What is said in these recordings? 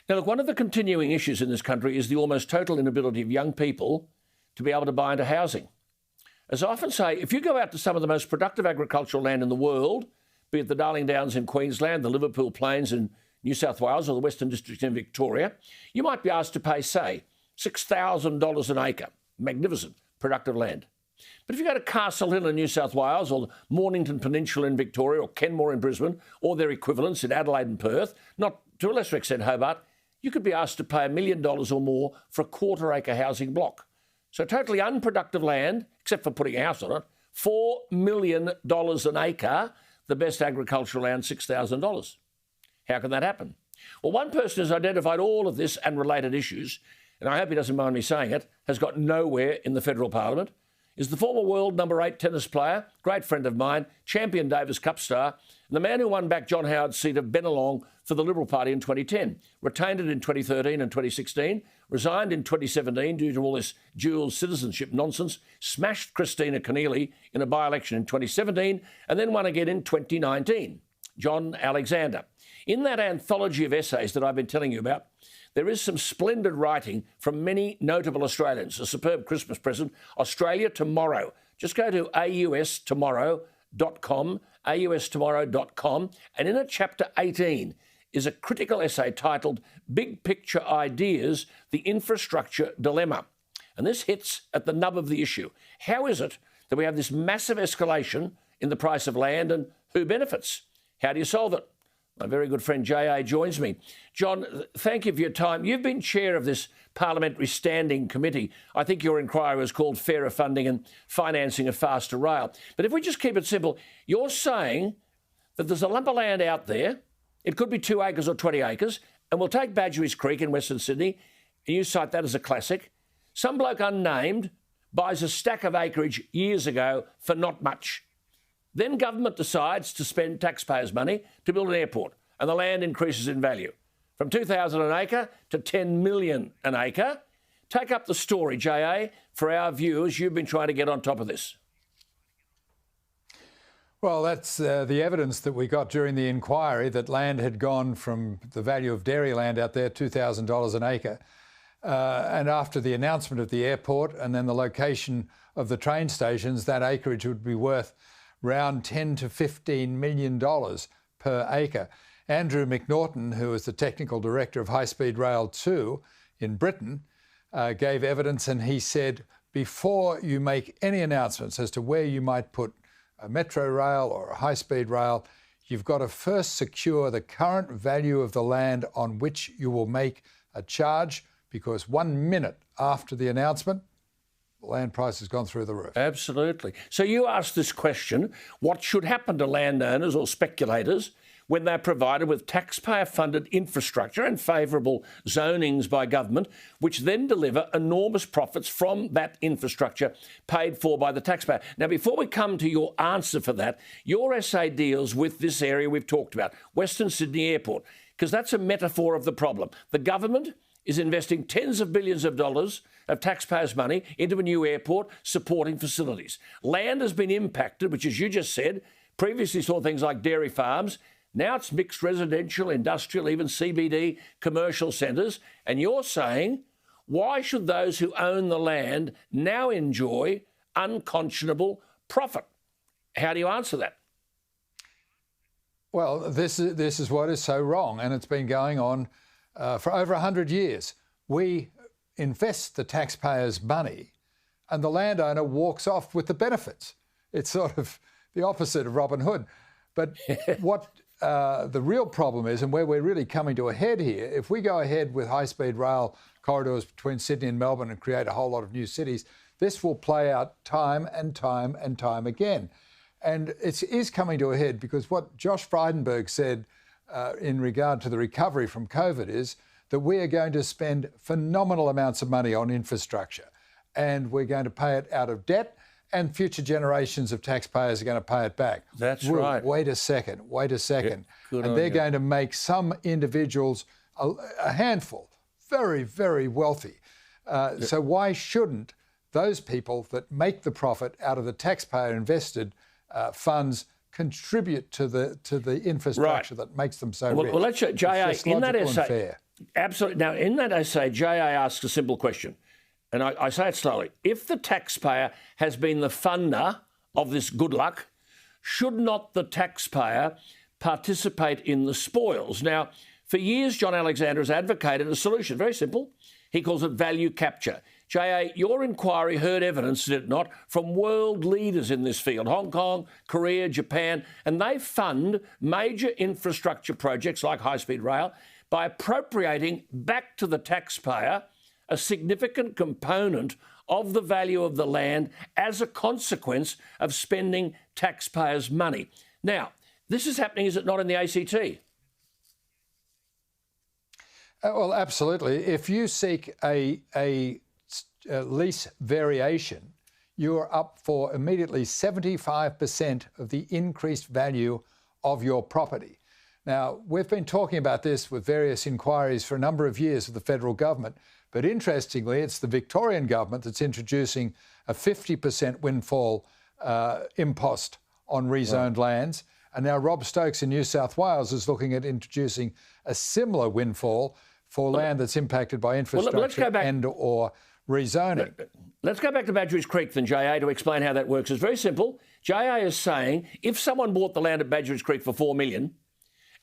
Now, look, one of the continuing issues in this country is the almost total inability of young people to be able to buy into housing. As I often say, if you go out to some of the most productive agricultural land in the world, be it the Darling Downs in Queensland, the Liverpool Plains in New South Wales or the Western District in Victoria, you might be asked to pay, say, $6,000 an acre. Magnificent, productive land. But if you go to Castle Hill in New South Wales or the Mornington Peninsula in Victoria or Kenmore in Brisbane or their equivalents in Adelaide and Perth, not to a lesser extent Hobart, you could be asked to pay $1 million or more for a quarter-acre housing block. So totally unproductive land, except for putting a house on it, $4 million an acre, the best agricultural land, $6,000. How can that happen? Well, one person has identified all of this and related issues, and I hope he doesn't mind me saying it, has got nowhere in the federal parliament, is the former world number 8 tennis player, great friend of mine, champion Davis Cup star, and the man who won back John Howard's seat of Bennelong for the Liberal Party in 2010, retained it in 2013 and 2016, resigned in 2017 due to all this dual citizenship nonsense, smashed Christina Keneally in a by-election in 2017, and then won again in 2019, John Alexander. In that anthology of essays that I've been telling you about, there is some splendid writing from many notable Australians, a superb Christmas present, Australia Tomorrow. Just go to austomorrow.com, austomorrow.com, and in chapter 18 is a critical essay titled Big Picture Ideas, the Infrastructure Dilemma. And this hits at the nub of the issue. How is it that we have this massive escalation in the price of land and who benefits? How do you solve it? My very good friend J.A. joins me. John, thank you for your time. You've been chair of this Parliamentary Standing Committee. I think your inquiry was called Fairer Funding and Financing of Faster Rail. But if we just keep it simple, you're saying that there's a lump of land out there, it could be 2 acres or 20 acres, and we'll take Badgerys Creek in Western Sydney, and you cite that as a classic. Some bloke unnamed buys a stack of acreage years ago for not much. Then government decides to spend taxpayers' money to build an airport, and the land increases in value from $2,000 an acre to $10 million an acre. Take up the story, J.A., for our viewers. You've been trying to get on top of this. Well, that's the evidence that we got during the inquiry, that land had gone from the value of dairy land out there, $2,000 an acre. And after the announcement of the airport and then the location of the train stations, that acreage would be worth around $10 to $15 million per acre. Andrew McNaughton, who is the technical director of Highspeed Rail 2 in Britain, gave evidence, and he said, before you make any announcements as to where you might put a metro rail or a high-speed rail, you've got to first secure the current value of the land on which you will make a charge, because 1 minute after the announcement, land price has gone through the roof. Absolutely. So you asked this question, what should happen to landowners or speculators when they're provided with taxpayer-funded infrastructure and favourable zonings by government, which then deliver enormous profits from that infrastructure paid for by the taxpayer? Now, before we come to your answer for that, your essay deals with this area we've talked about, Western Sydney Airport, because that's a metaphor of the problem. The government is investing tens of billions of dollars of taxpayers' money into a new airport supporting facilities. Land has been impacted, which, as you just said, previously saw things like dairy farms. Now it's mixed residential, industrial, even CBD commercial centres. And you're saying, why should those who own the land now enjoy unconscionable profit? How do you answer that? Well, this is what is so wrong, and it's been going on for over 100 years. We invest the taxpayers' money and the landowner walks off with the benefits. It's sort of the opposite of Robin Hood. But what the real problem is, and where we're really coming to a head here, if we go ahead with high-speed rail corridors between Sydney and Melbourne and create a whole lot of new cities, this will play out time and time and time again. And it is coming to a head because what Josh Frydenberg said in regard to the recovery from COVID is that we are going to spend phenomenal amounts of money on infrastructure, and we're going to pay it out of debt, and future generations of taxpayers are going to pay it back. That's right. Wait a second. Yeah, and they're going to make some individuals, a handful, very, very wealthy. So why shouldn't those people that make the profit out of the taxpayer invested funds contribute to the infrastructure that makes them so rich? Well, let's show, J.A., in that essay, Absolutely. Now, in that essay, J.A. asks a simple question, and I say it slowly. If the taxpayer has been the funder of this good luck, should not the taxpayer participate in the spoils? Now, for years, John Alexander has advocated a solution. Very simple. He calls it value capture. J.A., your inquiry heard evidence, did it not, from world leaders in this field, Hong Kong, Korea, Japan, and they fund major infrastructure projects like high-speed rail by appropriating back to the taxpayer a significant component of the value of the land as a consequence of spending taxpayers' money. Now, this is happening, is it not, in the ACT? Well, absolutely. If you seek a lease variation, you're up for immediately 75% of the increased value of your property. Now, we've been talking about this with various inquiries for a number of years with the federal government, but interestingly, it's the Victorian government that's introducing a 50% windfall impost on rezoned lands. And now Rob Stokes in New South Wales is looking at introducing a similar windfall for land that's impacted by infrastructure and or rezoning. Let's go back to Badgerys Creek then, J.A., to explain how that works. It's very simple. J.A. is saying if someone bought the land at Badgerys Creek for $4 million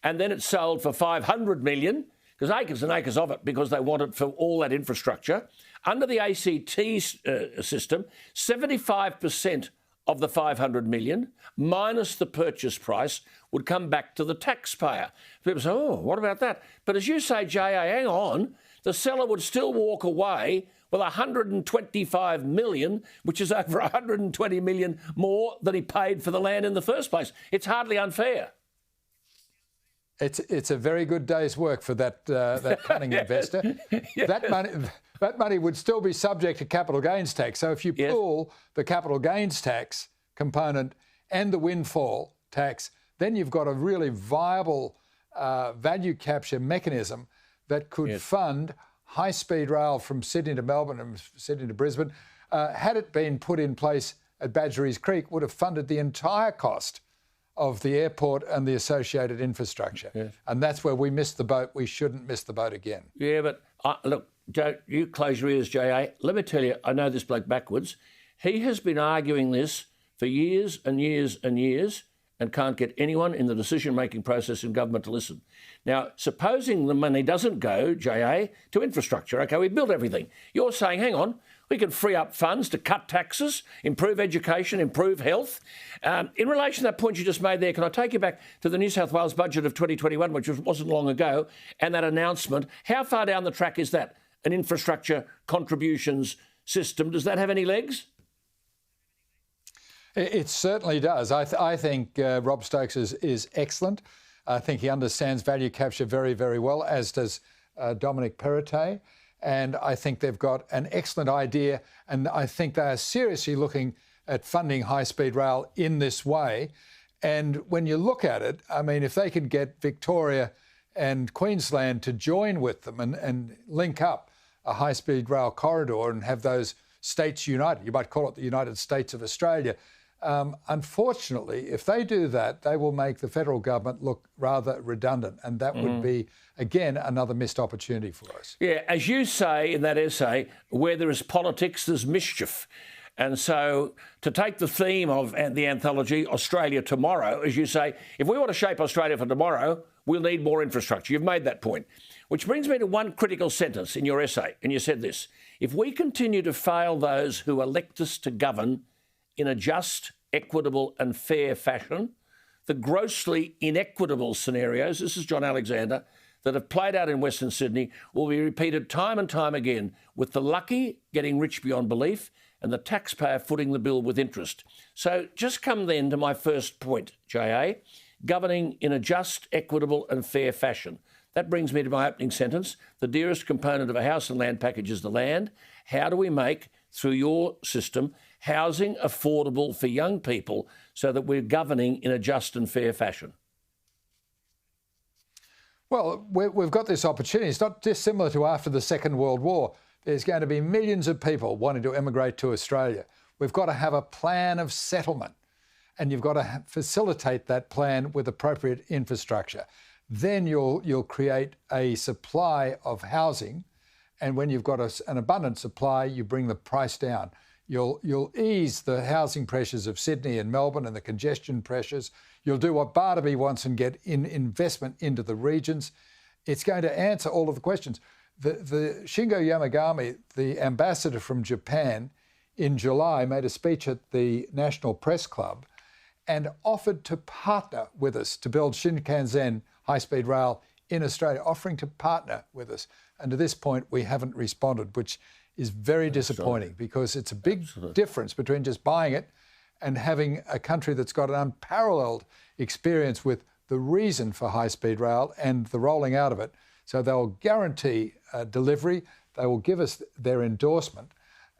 and then it sold for $500 million, because acres and acres of it, because they want it for all that infrastructure, under the ACT system, 75% of the $500 million minus the purchase price would come back to the taxpayer. People say, oh, what about that? But as you say, J.A., hang on, the seller would still walk away with $125 million, which is over $120 million more than he paid for the land in the first place. It's hardly unfair. It's a very good day's work for that cunning investor. Yeah. That money would still be subject to capital gains tax. So if you pull the capital gains tax component and the windfall tax, then you've got a really viable value capture mechanism that could fund high-speed rail from Sydney to Melbourne and Sydney to Brisbane. Had it been put in place at Badgerys Creek, would have funded the entire cost of the airport and the associated infrastructure. Yes. And that's where we missed the boat. We shouldn't miss the boat again. Yeah, but look, Joe, you close your ears, J.A. Let me tell you, I know this bloke backwards. He has been arguing this for years and years and years and can't get anyone in the decision-making process in government to listen. Now, supposing the money doesn't go, J.A., to infrastructure, OK, we built everything. You're saying, hang on, we can free up funds to cut taxes, improve education, improve health. In relation to that point you just made there, can I take you back to the New South Wales budget of 2021, which wasn't long ago, and that announcement? How far down the track is that, an infrastructure contributions system? Does that have any legs? It certainly does. I think Rob Stokes is excellent. I think he understands value capture very, very well, as does Dominic Perrottet. And I think they've got an excellent idea. And I think they are seriously looking at funding high-speed rail in this way. And when you look at it, I mean, if they can get Victoria and Queensland to join with them and link up a high-speed rail corridor and have those states united, you might call it the United States of Australia. Unfortunately, if they do that, they will make the federal government look rather redundant, and that would be, again, another missed opportunity for us. Yeah, as you say in that essay, where there is politics, there's mischief. And so to take the theme of the anthology, Australia Tomorrow, as you say, if we want to shape Australia for tomorrow, we'll need more infrastructure. You've made that point. Which brings me to one critical sentence in your essay, and you said this: if we continue to fail those who elect us to govern in a just, equitable and fair fashion, the grossly inequitable scenarios, this is John Alexander, that have played out in Western Sydney will be repeated time and time again, with the lucky getting rich beyond belief and the taxpayer footing the bill with interest. So just come then to my first point, J.A., governing in a just, equitable and fair fashion. That brings me to my opening sentence. The dearest component of a house and land package is the land. How do we make, through your system, housing affordable for young people so that we're governing in a just and fair fashion? Well, we've got this opportunity. It's not dissimilar to after the Second World War. There's going to be millions of people wanting to emigrate to Australia. We've got to have a plan of settlement, and you've got to facilitate that plan with appropriate infrastructure. then you'll create a supply of housing, and when you've got an abundant supply, you bring the price down. You'll ease the housing pressures of Sydney and Melbourne and the congestion pressures. You'll do what Barnaby wants and get investment into the regions. It's going to answer all of the questions. The Shingo Yamagami, the ambassador from Japan, in July made a speech at the National Press Club and offered to partner with us to build Shinkansen high-speed rail in Australia, offering to partner with us. And to this point, we haven't responded, which is very disappointing because it's a big difference between just buying it and having a country that's got an unparalleled experience with the reason for high-speed rail and the rolling out of it. So they'll guarantee delivery, they will give us their endorsement,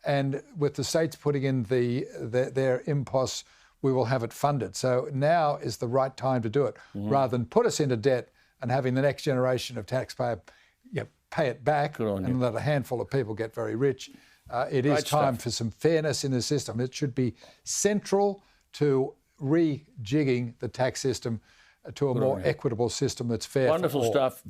and with the states putting in their imposts, we will have it funded. So now is the right time to do it, rather than put us into debt and having the next generation of taxpayer pay it back and let a handful of people get very rich. It is time for some fairness in the system. It should be central to rejigging the tax system to a more equitable system that's fair. Wonderful for all. stuff.